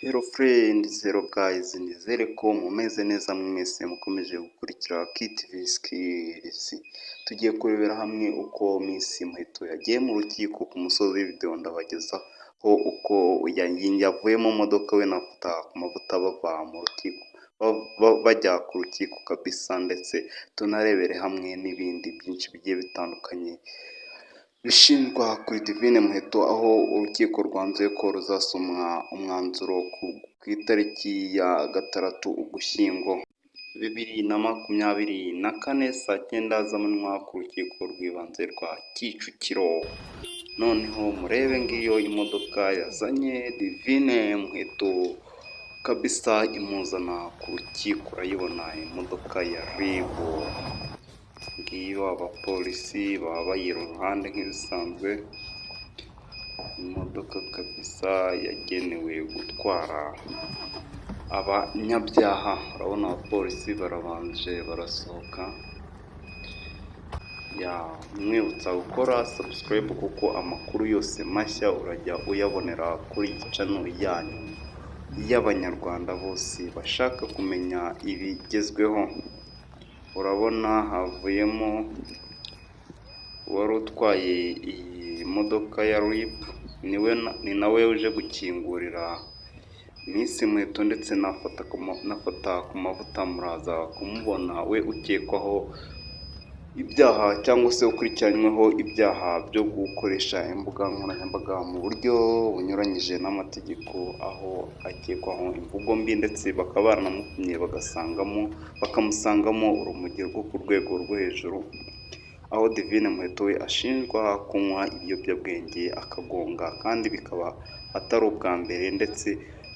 Hello friends, hello guys, nizere ko mumeze neza mwese mukomeje gukurikira KTV Skills. Tugiye kurebera hamwe uko Miss Muheto yagiye mu rukiko ku musozi w'video ndabagezaho uko yavuye mu modoka we na Mavuta bava mu rukiko bajya ku rukiko kabisa, ndetse tunarebere hamwe n'ibindi byinshi bigiye bitandukanye bishinjwa kuri Divine Muheto, aho urukiko rwanzuye ko ruzasomwa umwanzuro ku itariki ya 6 Ugushyingo 2024 saa 9 z'amanywa ku rukiko rw'ibanze rwa Kicukiro. Noneho murebe ngiyo imodoka yazanye Divine Muheto kabisa, imuzana ku rukiko. Urayibona imodoka ya RIB, ngiyo abapolisi baba bayiri iruhande nk'ibisanzwe. Imodoka kabisa yagenewe gutwara abanyabyaha. Urabona abapolisi barabanje barasohoka. Mwibutsa gukora subscribe kuko amakuru yose mashya urajya uyabonera kuri channel yanyu y'abanyarwanda bose bashaka kumenya ibigezweho. Urabona havuyemo wari utwaye iyi modoka ya RIB, ni nawe uje gukingurira Miss Muheto, ndetse nafata ku Mavuta muraza kumubona we ukekwaho ibyaha cyangwa se ukurikiranyweho ibyaha byo gukoresha imbuga nkoranyambaga mu buryo bunyuranyije n'amategeko, aho akekwaho imvugo mbi, ndetse bakaba baranamupimye bakamusangamo urumogi rwo ku rwego rwo hejuru, aho Divine Muheto we ashinjwa kunywa ibiyobyabwenge akagonga, kandi bikaba atari ubwa mbere, ndetse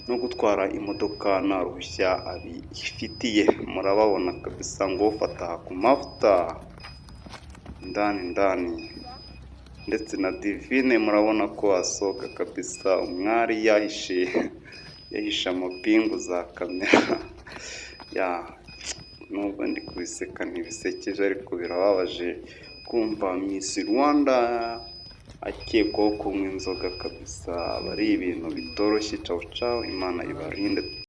no gutwara imodoka nta ruhushya abifitiye. Murababona kabisa ngo fata ku Mavuta ndani, ndetse na Divine murabona ko asohoka kabisa, umwari yahishe amapingu za kamera. Nubwo ndi kubiseka ntibisekeje, ariko birababaje kumva Miss Rwanda akekwaho kunywa inzoga kabisa. Aba ari ibintu bitoroshye. Ciao ciao, Imana ibarinde.